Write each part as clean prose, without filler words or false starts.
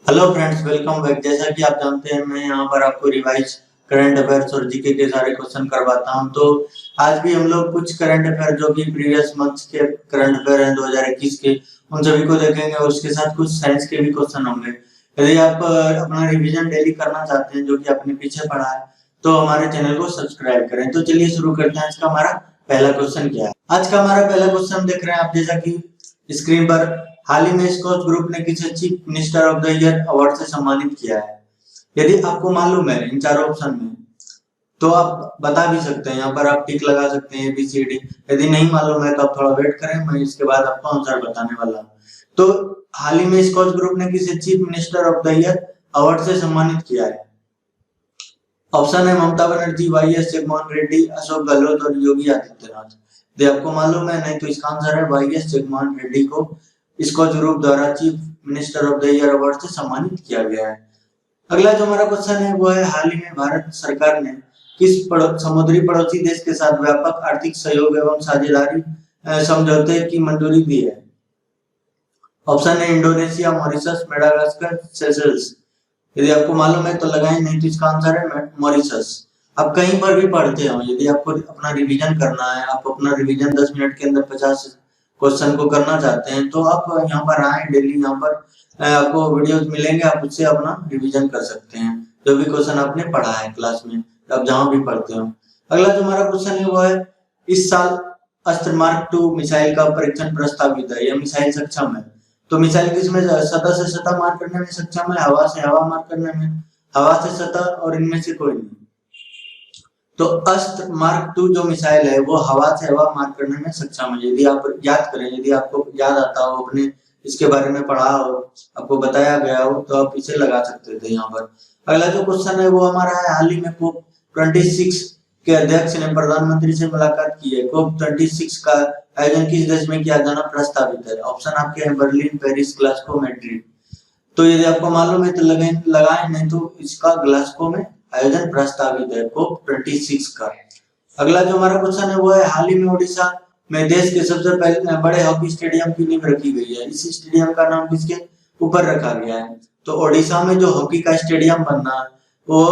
Hello friends, welcome back. जैसा कि आप जानते हैं, मैं यहाँ पर आपको रिवाइज करंट अफेयर्स और जीके के सारे क्वेश्चन करवाता हूँ। तो आज भी हम लोग कुछ करंट अफेयर जो कि प्रीवियस मंथ्स के करंट अफेयर हैं 2021 के, उन सभी को देखेंगे और उसके साथ कुछ साइंस के भी क्वेश्चन होंगे। यदि आप अपना रिविजन डेली करना चाहते हैं जो कि आपने पीछे पढ़ा है, तो हमारे चैनल को सब्सक्राइब करें। तो चलिए शुरू करते हैं। आज का हमारा पहला क्वेश्चन क्या है। आज का हमारा पहला क्वेश्चन देख रहे हैं आप, जैसा कि स्क्रीन पर। हाल ही में स्कॉच ग्रुप ने किसे chief minister of the year award से सम्मानित किया है? यदि आपको मालूम है इन चारों ऑप्शन में, तो आप बता भी सकते हैं। यहाँ पर आप टिक लगा सकते हैं ABCD। यदि नहीं मालूम है तो आप थोड़ा वेट करें, मैं इसके बाद आपको आंसर बताने वाला हूँ। तो हाल ही में स्कॉच ग्रुप ने किसे chief minister of the year award से सम्मानित किया है? ऑप्शन है ममता बनर्जी, YS जगनमोहन रेड्डी, अशोक गहलोत और योगी आदित्यनाथ। यदि आपको मालूम है नहीं तो इसका आंसर है YS जगनमोहन रेड्डी को स्कॉच ग्रुप द्वारा chief minister of the year award से सम्मानित किया गया है। अगला जो हमारा क्वेश्चन है वो है, हाल ही में भारत सरकार ने किस समुद्री पड़ोसी देश के साथ व्यापक आर्थिक सहयोग एवं साझेदारी समझौते की मंजूरी दी है? ऑप्शन है इंडोनेशिया, मॉरिशस, मेडागास्कर, सेशल्स। यदि आपको मालूम है तो लगाएं, नहीं तो इसका आंसर है मॉरिशस। आप कहीं पर भी पढ़ते हो, यदि आपको अपना रिवीजन करना है, आप अपना रिवीजन 10 मिनट के अंदर 50 क्वेश्चन को करना चाहते हैं, तो आप यहाँ पर आए डेली। यहाँ पर आपको वीडियोस मिलेंगे, आप उससे अपना रिवीजन कर सकते हैं जो भी क्वेश्चन आपने पढ़ा है क्लास में, आप जहाँ भी पढ़ते हो। अगला जो हमारा क्वेश्चन है वो है, इस साल अस्त्र मार्क 2 मिसाइल का परीक्षण प्रस्तावित है। यह मिसाइल सक्षम है। तो मिसाइल किसमें सतह से सतह मार करने में सक्षम है, हवा से हवा मार करने में, हवा से सतह, और इनमें से कोई नहीं। तो अस्त्र मार्क 2 जो मिसाइल है वो हवा से हवा मार करने में सक्षम है। यदि आप याद करें, यदि आपको याद आता हो, अपने इसके बारे में पढ़ा हो, आपको बताया गया हो, तो आप इसे लगा सकते थे यहाँ पर। अगला जो क्वेश्चन है वो हमारा है, हाल ही में COP 26 के अध्यक्ष ने प्रधानमंत्री से मुलाकात की है। COP 26 का आयोजन किस देश में किया जाना प्रस्तावित है? ऑप्शन आपके हैं बर्लिन, पेरिस, ग्लासगो, मैड्रिड। तो यदि आपको मालूम है तो लगाएं, नहीं तो इसका ग्लासगो में आयोजन प्रस्तावित है COP 26 का। अगला जो हमारा क्वेश्चन है वो है, हाल ही में ओडिशा में देश के सबसे पहले बड़े हॉकी स्टेडियम की नींव रखी गई है। इस स्टेडियम का नाम किसके ऊपर रखा गया है? तो ओडिशा में जो हॉकी का स्टेडियम बनना है वो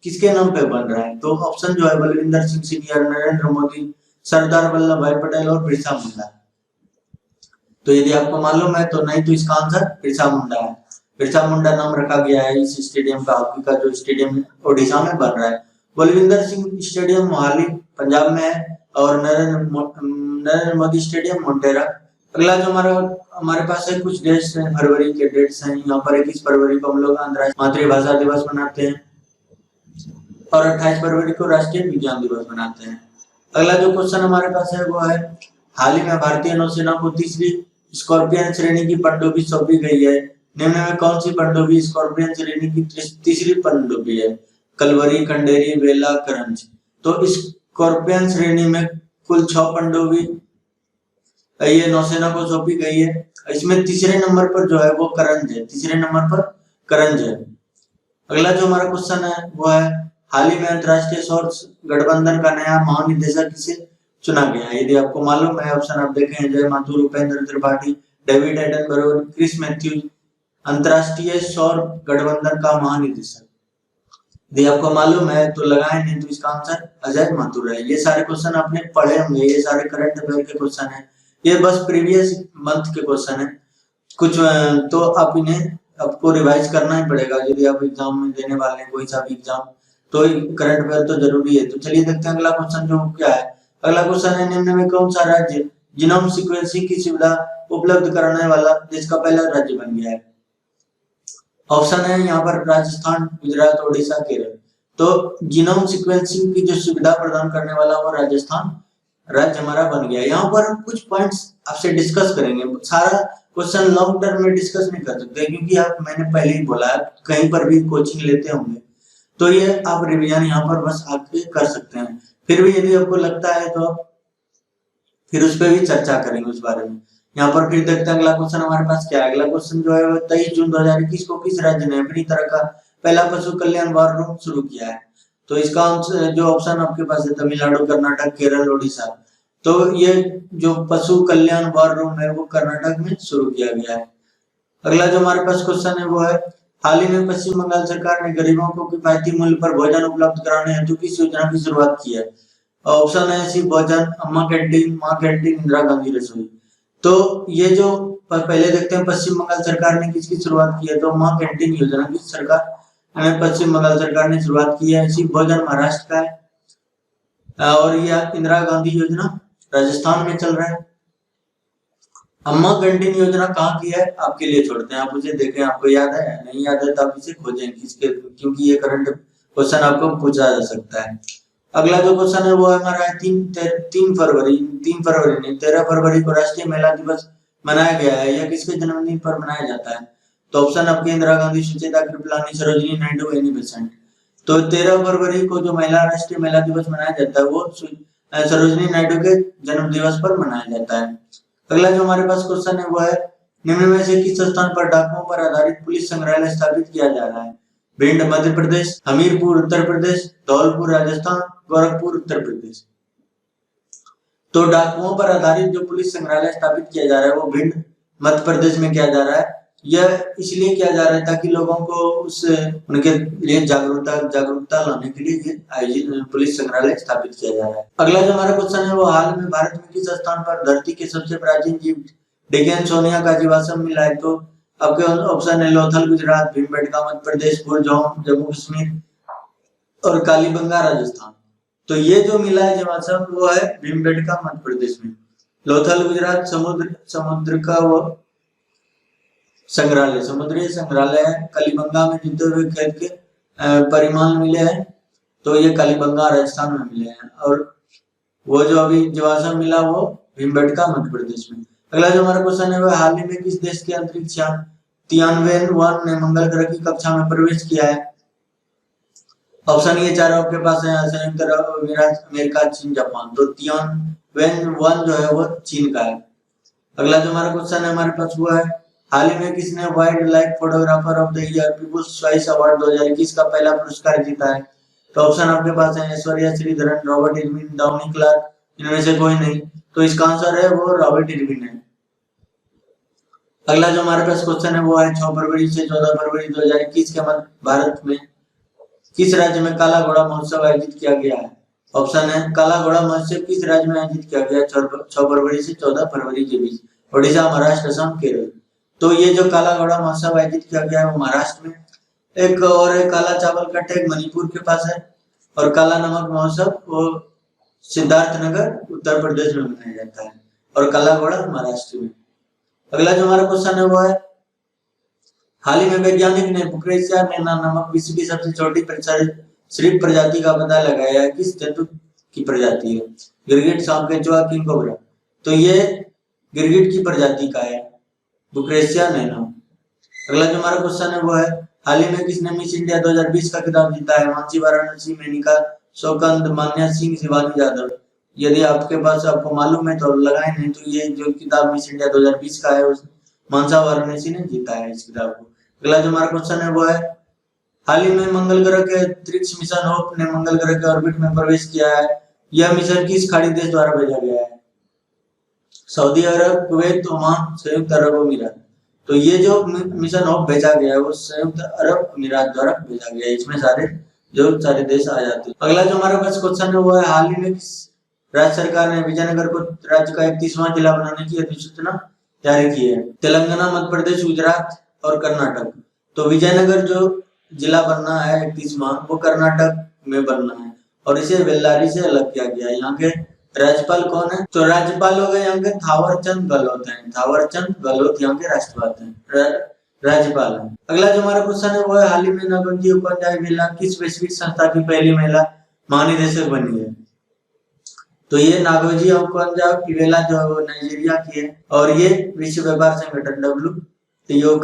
किसके नाम पे बन रहा है? तो ऑप्शन जो है बलविंदर सिंह सीनियर, नरेंद्र मोदी, सरदार वल्लभ भाई पटेल और बिरसा मुंडा। तो यदि आपको मालूम है तो नहीं तो इसका आंसर बिरसा मुंडा है। बिरसा मुंडा नाम रखा गया है इस स्टेडियम का, हॉकी का जो स्टेडियम ओडिशा में बन रहा है। बलविंदर सिंह स्टेडियम मोहाली पंजाब में है, और नरेंद्र मोदी स्टेडियम मोटेरा। अगला जो हमारे पास है, कुछ डेट्स हैं, फरवरी के डेट्स हैं। यहाँ पर 21 फरवरी को हम लोग अंतर्राष्ट्रीय मातृभाषा दिवस मनाते हैं और 28 फरवरी को राष्ट्रीय विज्ञान दिवस मनाते हैं। अगला जो क्वेश्चन हमारे पास है वो है, हाल ही में भारतीय नौसेना को तीसरी स्कॉर्पियन श्रेणी की पनडुब्बी सौंपी गई है। निम्न में कौन सी पनडुब्बी स्कॉर्पियन श्रेणी की तीसरी पनडुब्बी है? कलवरी, खंडेरी, वेला, करंज। तो स्कॉर्पियन श्रेणी में कुल 6 पनडुब्बी ये नौसेना को सौंपी गई है। इसमें तीसरे नंबर पर जो है वो करंज है, तीसरे नंबर पर करंज है। अगला जो हमारा क्वेश्चन है वो है, हाल ही में अंतरराष्ट्रीय सौर गठबंधन का नया महानिदेशक किसे चुना गया है? यदि आपको मालूम है, ऑप्शन आप देखें, Jai Mathur, Upendra Tripathi, David Attenborough, Chris Matthews. अंतरराष्ट्रीय सौर गठबंधन का महानिदेशक यदि आपको मालूम है तो लगाएं, नहीं तो इसका आंसर अजय माथुर है। ये सारे क्वेश्चन आपने पढ़े होंगे, ये सारे करंट अफेयर के क्वेश्चन है, ये बस प्रीवियस मंथ के क्वेश्चन है। कुछ तो आप इन्हें आपको रिवाइज करना ही पड़ेगा यदि आप एग्जाम में देने वाले हैं कोई सा भी एग्जाम, तो करंट अफेयर तो जरूरी है। तो चलिए देखते हैं अगला क्वेश्चन जो क्या है। अगला क्वेश्चन है, निम्न में कौन सा राज्य जीनोम सीक्वेंसिंग की सुविधा उपलब्ध कराने वाला देश का पहला राज्य बन गया है? ऑप्शन है यहाँ पर राजस्थान, गुजरात, ओडिशा, केरल। तो जीनोम सीक्वेंसिंग की जो सुविधा प्रदान करने वाला वो राजस्थान राज्य हमारा बन गया। यहाँ पर हम कुछ पॉइंट्स आपसे डिस्कस करेंगे। सारा क्वेश्चन लॉन्ग टर्म में डिस्कस नहीं कर सकते, क्योंकि आप, मैंने पहले ही बोला, कहीं पर भी कोचिंग लेते होंगे तो ये आप रिवीजन यहाँ पर बस आके कर सकते हैं। फिर भी यदि आपको लगता है तो फिर उस पर भी चर्चा करेंगे उस बारे में। यहाँ पर फिर देखते हैं अगला क्वेश्चन हमारे पास क्या है। अगला क्वेश्चन जो है 23 जून 2021 को किस राज्य ने अपनी तरह का पहला पशु कल्याण वार रूम शुरू किया है? तो इसका जो ऑप्शन आपके पास है तमिलनाडु, कर्नाटक, केरल, ओडिशा। तो ये जो पशु कल्याण वार रूम है वो कर्नाटक में शुरू किया गया है। अगला जो हमारे पास क्वेश्चन है वो है, हाल ही में पश्चिम बंगाल सरकार ने गरीबों को किफायती मूल्य पर भोजन उपलब्ध कराने हेतु किस योजना की शुरुआत की है? ऑप्शन है सी भोजन, अम्मा कैंटीन, माँ कैंटीन, इंदिरा गांधी रसोई। तो ये जो पहले देखते हैं पश्चिम बंगाल सरकार ने किसकी शुरुआत की है, तो माँ कैंटीन योजना की सरकार पश्चिम बंगाल सरकार ने शुरुआत की है। सी भोजन महाराष्ट्र का है और यह इंदिरा गांधी योजना राजस्थान में चल रहा है। अम्मा कैंटीन योजना कहाँ की है आपके लिए छोड़ते हैं, आप उसे देखें, आपको याद है, नहीं याद है तो आप इसे खोजें किसके, क्योंकि ये करंट क्वेश्चन आपको पूछा जा सकता है। अगला जो क्वेश्चन है वो हमारा है 3 फरवरी नहीं 13 फरवरी को राष्ट्रीय महिला दिवस मनाया गया है, यह किसके जन्मदिन पर मनाया जाता है? तो ऑप्शन आपके इंदिरा गांधी, सुचेता कृपलानी, सरोजिनी नायडू, एनी बेसेंट। तो 13 फरवरी को जो राष्ट्रीय महिला दिवस मनाया जाता है वो सरोजिनी नायडू के जन्म दिवस पर मनाया जाता है। अगला जो हमारे पास क्वेश्चन है वो है निम्न में से किस स्थान पर डाकुओं पर आधारित पुलिस संग्रहालय स्थापित किया जा रहा है? भिंड मध्य प्रदेश, हमीरपुर उत्तर प्रदेश, धौलपुर राजस्थान, गोरखपुर उत्तर प्रदेश। तो डाकुओं पर आधारित जो पुलिस संग्रहालय स्थापित किया जा रहा है वो भिंड मध्य प्रदेश में किया जा रहा है। यह इसलिए किया जा रहा है ताकि लोगों को उनके लिए जागरूकता लाने के लिए ये आयोजित पुलिस संग्रहालय स्थापित किया जा रहा है। अगला जो हमारा क्वेश्चन है वो हाल में भारत में किस स्थान पर धरती के सबसे प्राचीन जीव डेकेन सोनिया का जीवाश्म मिला है? तो आपके ऑप्शन है लोथल गुजरात, भीमबेटका मध्य प्रदेश, बुरजोम जम्मू कश्मीर और कालीबंगा राजस्थान। तो ये जो मिला है जीवाश्म वो है भीमबेटका मध्य प्रदेश में, लोथल गुजरात समुद्र का वो संग्रहालय, समुद्री संग्रहालय है। कालीबंगा में जुटे हुए खेत के परिमाण मिले हैं, तो ये कालीबंगा राजस्थान में मिले हैं। और वो जो अभी जीवाश्म मिला वो भीमबेटका मध्य प्रदेश में। अगला जो हमारा क्वेश्चन है वो हाल ही में किस देश के अंतरिक्ष यान तियानवेन-1 ने मंगल ग्रह की कक्षा में प्रवेश किया है? ऑप्शन ये चार आपके पास है, संयुक्त अरब अमीरात, अमेरिका, चीन, जापान। तो तियानवेन-1 जो है वो चीन का है। अगला जो हमारा क्वेश्चन है हमारे पास वो है हाल ही में किसने wildlife photographer of the year people's choice award 2021 का पहला पुरस्कार जीता है? तो ऑप्शन आपके पास है Aishwarya Sridharan, Robert Irwin, Downey Clark, इनमें से कोई नहीं। तो इसका आंसर है वो रॉबर्ट इरविन है। अगला जो हमारे पास क्वेश्चन है वो है 6 फरवरी से 14 फरवरी 2021 के मध्य भारत में किस राज्य में काला घोड़ा महोत्सव आयोजित किया गया है? ऑप्शन है काला घोड़ा महोत्सव किस राज्य में आयोजित किया गया 6 फरवरी से 14 फरवरी के बीच? ओडिशा, महाराष्ट्र, असम, केरल। तो ये जो काला घोड़ा महोत्सव आयोजित किया गया है वो महाराष्ट्र में। एक और है काला चावल का टैग मणिपुर के पास है और काला नमक महोत्सव वो सिद्धार्थनगर उत्तर प्रदेश में मनाया जाता है और काला घोड़ा महाराष्ट्र में। अगला जो हमारा क्वेश्चन है वो है हाल ही में वैज्ञानिक ने बुक्रेशिया नैना नामक विश्व की सबसे छोटी सरीसृप प्रजाति का पता लगाया है, किस जंतु की प्रजाति है? गिरगिट, सांप, केंचुआ, किंग कोबरा। तो ये गिरगिट की प्रजाति का है, बुक्रेशिया नैना। अगला जो हमारा क्वेश्चन है वो है हाल ही में किसने मिस इंडिया 2020 का खिताब जीता है? मानसी, वाराणसी, मेनिका, शोकंद, मान्या सिंह, शिवानी यादव। यदि आपके पास आपको मालूम है तो लगाए, नहीं तो ये जो किताब मिस इंडिया 2020 का है उस मानसा वाराणसी ने जीता है इस किताब को। अगला जो हमारा क्वेश्चन है वो है हाल ही में मंगल ग्रह के अंतरिक्ष मिशन होप ने मंगल ग्रह के ऑर्बिट में प्रवेश किया है, यह मिशन किस खाड़ी देश द्वारा भेजा गया है? सऊदी अरब, कुवैत, ओमान, संयुक्त अरब अमीरात। तो ये जो मिशन होप भेजा गया है वो संयुक्त अरब अमीरात द्वारा भेजा गया है, इसमें सारे देश आ जाते हैं। अगला जो हमारे पास क्वेश्चन है वो है हाल ही में किस राज्य सरकार ने विजयनगर को राज्य का 31वां जिला बनाने की अधिसूचना जारी की है? तेलंगाना, मध्य प्रदेश, गुजरात और कर्नाटक। तो विजयनगर जो जिला बनना है 31वां वो कर्नाटक में बनना है और इसे बेल्लारी से अलग किया गया है। यहाँ के राज्यपाल कौन है? तो राज्यपाल हो गए यहाँ के थावरचंद गहलोत हैं, थावरचंद गहलोत यहाँ के राष्ट्रपति हैं, राज्यपाल हैं। अगला जो हमारा क्वेश्चन है वो है हाल ही में नागोजी उपाध्याय किस वैश्विक संस्था की पहली महिला महानिदेशक बनी है? तो ये नागोजी उपाध्याय जो है वो नाइजीरिया की है और ये विश्व व्यापार संगठन WTO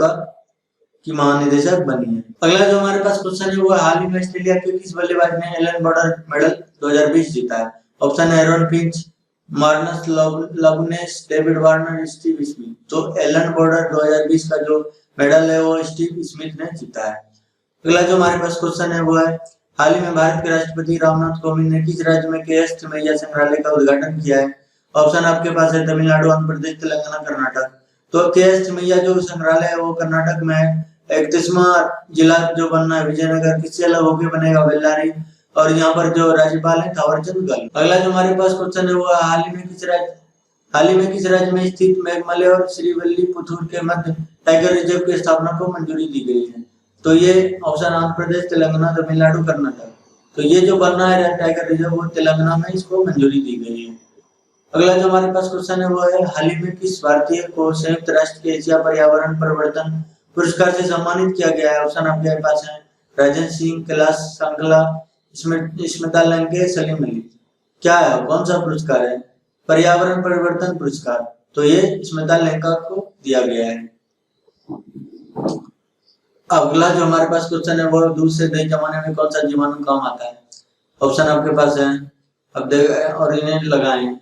की महानिदेशक बनी है। अगला जो हमारे पास क्वेश्चन है वो हाल ही में ऑस्ट्रेलिया के किस बल्लेबाज ने एलन बॉर्डर मेडल 2020 जीता है? ऑप्शन है Aaron Finch, Marnus Loveness, David Warner, Steve Smith. तो एलन बॉर्डर 2020 का जो मेडल है वो स्टीव स्मिथ ने जीता है। अगला जो हमारे पास क्वेश्चन है वो है हाल ही में भारत के राष्ट्रपति रामनाथ कोविंद ने किस राज्य में केएस मैया संग्रहालय का उद्घाटन किया है? ऑप्शन आपके पास है तमिलनाडु, आंध्र प्रदेश, तेलंगाना, कर्नाटक। तो केएस मैया जो संग्रहालय है वो कर्नाटक में है 31वां जिला जो बनना है विजयनगर, किससे अलग होकर बनेगा? बेल्लारी। और यहाँ पर जो राज्यपाल है थावरचंद गहलोत। अगला जो हमारे पास क्वेश्चन है वो हाल ही में किस राज्य में स्थित मेघमले और श्रीविल्लीपुतूर के मध्य टाइगर रिजर्व की स्थापना को मंजूरी दी गई है? तो ये ऑप्शन आंध्र प्रदेश, तेलंगाना, तमिलनाडु, कर्नाटक। तो ये जो बनना है टाइगर रिजर्व वो तेलंगाना में इसको मंजूरी दी गई है। अगला जो हमारे पास क्वेश्चन है वो है हाल ही में किस भारतीय को संयुक्त राष्ट्र के एशिया पर्यावरण परिवर्तन पुरस्कार से सम्मानित किया गया है? ऑप्शन आपके पास है राजन सिंह, कैलाश सांगला, स्मिता लंके, सलीम अली। क्या है, कौन सा पुरस्कार है? पर्यावरण परिवर्तन पुरस्कार। तो ये स्मिता लंका को दिया गया है। अगला जो हमारे पास क्वेश्चन है वो दूध से दही जमाने में कौन सा जीवाणु काम आता है? ऑप्शन आपके पास है, अब ऑरिजिनेट लगाएं।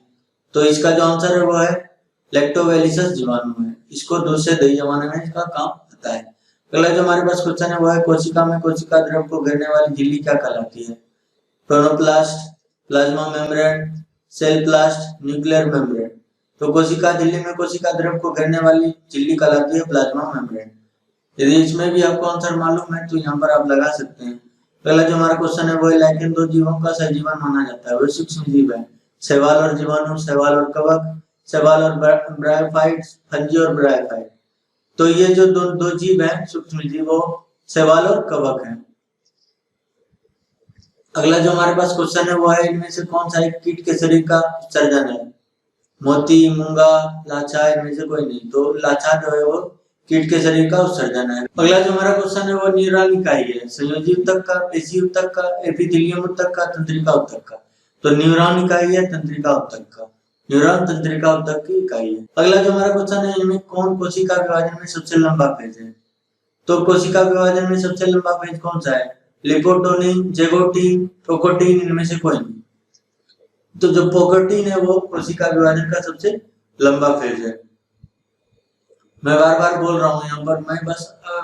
तो इसका जो आंसर है वो है लैक्टोबैसिलस जीवाणु है। इसको दूध से दही जमाने में इसका काम आता है। अगला जो हमारे पास क्वेश्चन है वो है कोशिका में कोशिका द्रव को घेरने वाली झिल्ली क्या कहलाती है? प्रोनोप्लास्ट, plasma membrane, cell प्लास्ट, nuclear membrane. तो कोशिका झिल्ली में कोशिका द्रव को घेरने वाली झिल्ली कहलाती है प्लाज्मा मेम्ब्रेन। यदि इसमें भी आपको आंसर मालूम है तो यहाँ पर आप लगा सकते हैं। पहला जो हमारा क्वेश्चन है वो है लाइकेन दो जीवों का सहजीवन माना जाता है, वो सूक्ष्म जीव है। शैवाल और जीवाणु, शैवाल और कवक, शैवाल और ब्रायोफाइट्स, फंजी और ब्रायोफाइट। तो ये जो दो जीव हैं सूक्ष्म जीव वो शैवाल और कवक हैं। अगला जो हमारे पास क्वेश्चन है वो है इनमें से कौन सा एक कीट के शरीर का उत्सर्जन है? मोती, मूंगा, लाछा, इनमें से कोई नहीं। तो लाछा जो है वो कीट के शरीर का उत्सर्जन है। अगला जो हमारा क्वेश्चन है वो न्यूरॉन इकाई है, संयोजी ऊतक का, पेशी ऊतक का, एपिथेलियम ऊतक का, तंत्रिका ऊतक का। तो न्यूरॉन इकाई है तंत्रिका ऊतक का। न्यूरॉन तंत्रिका ऊतक की इकाई है। अगला जो हमारा क्वेश्चन है इनमें कौन कोशिका विभाजन में सबसे लंबा पेज है? तो कोशिका विभाजन में सबसे लंबा पेज कौन सा है? लिपोटोनिन, जेगोटीन, प्रोकोटीन, इनमें से कोई नहीं। तो जो प्रोकोटीन है वो कोशिका विभाजन का सबसे लंबा पेज है। मैं बार बार बोल रहा हूँ यहाँ पर,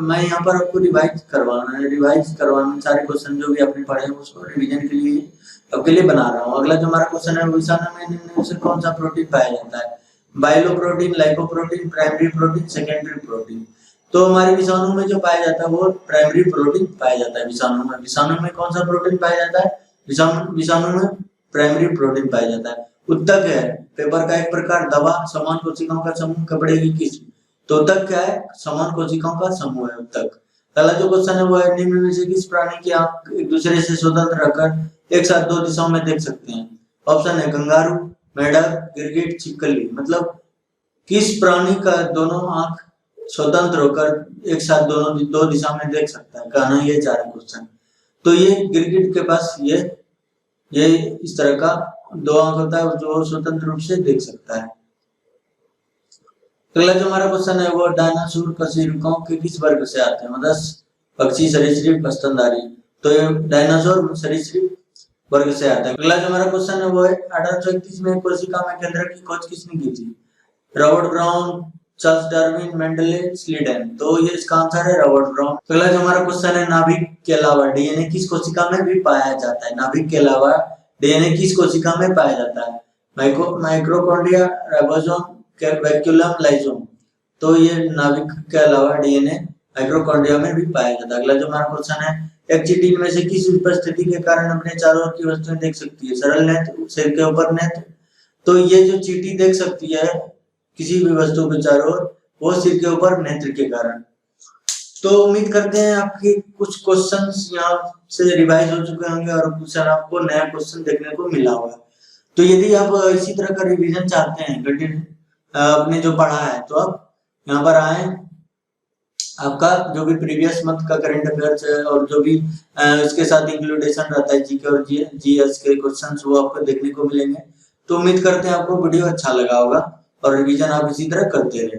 मैं यहाँ पर आपको रिवाइज करवाना सारे क्वेश्चन जो भी आपने पढ़े हैं उसको रिवीजन के लिए आपके लिए बना रहा हूँ। अगला जो हमारा क्वेश्चन है विषाणु में निम्न से कौन सा प्रोटीन पाया जाता है? बाइलोप्रोटीन, लाइकोप्रोटीन, प्राइमरी प्रोटीन, सेकेंडरी प्रोटीन। तो हमारे विषाणु में जो पाया जाता है वो प्राइमरी प्रोटीन पाया जाता है। विषाणु में कौन सा प्रोटीन पाया जाता है? विषाणु में प्राइमरी प्रोटीन पाया जाता है। उत्तक है पेपर का एक प्रकार, दवा, समान कोशिकाओं का समूह, कपड़े की किस्म। तो उत्तक क्या है? समान कोशिकाओं का समूह है उत्तक। अगला जो क्वेश्चन है वो है निम्न में से किस प्राणी की आंख एक दूसरे से स्वतंत्र रहकर एक साथ दो दिशाओं में देख सकते हैं? ऑप्शन है कंगारू, मेढक, गिरगिट, छिपकली। मतलब किस प्राणी का दोनों आंख स्वतंत्र होकर एक साथ दो दिशा में देख सकता है? कहना ये चाह रहा क्वेश्चन। तो ये गिरगिट के पास ये इस तरह का दो आंख होता है जो स्वतंत्र रूप से देख सकता है। अगला जो हमारा क्वेश्चन है वो डायनासोर कशेरुकों के किस वर्ग से आते हैं? मतलब पक्षी, सरीसृप, स्तनधारी। तो ये डायनासोर सरीसृप वर्ग से आता है। अगला जो हमारा क्वेश्चन है वो है 1831 में कोशिका में केंद्र की खोज किसने की थी? Robert Brown, Charles Darwin, Mendel, Schleiden. तो ये इसका आंसर है रॉबर्ट ब्राउन। अगला जो हमारा क्वेश्चन है नाभिक के अलावा डीएनए किस कोशिका में भी पाया जाता है? नाभिक के अलावा डीएनए किस कोशिका में पाया जाता है? Mitochondria, ribosome, vacuole, lysosome. तो ये नाभिक के अलावा डीएनए माइक्रोकॉन्ड्रिया में भी पाया जाता है। अगला जो हमारा क्वेश्चन है एक चींटी में से किस उपस्थिति के कारण अपने चारों ओर की वस्तुएं देख सकती है? सरल नेत्र, सिर के ऊपर नेत्र। तो ये जो चींटी देख सकती है किसी भी वस्तु के चारों ओर, वो सिर के ऊपर नेत्र के कारण। तो उम्मीद करते हैं आपके कुछ क्वेश्चंस यहाँ से रिवाइज हो चुके होंगे और कुछ आपको नया क्वेश्चन देखने को मिला होगा। तो यदि आप इसी तरह का रिवीजन चाहते हैं कंटिन्यू आपने जो पढ़ा है तो आप यहाँ पर आए, आपका जो भी प्रीवियस मंथ का करंट अफेयर्स है और जो भी इसके साथ इंक्लूडेशन रहता है जीके और जीएस के क्वेश्चंस वो आपको देखने को मिलेंगे। तो उम्मीद करते हैं आपको वीडियो अच्छा लगा होगा और रिवीजन आप इसी तरह करते रहें।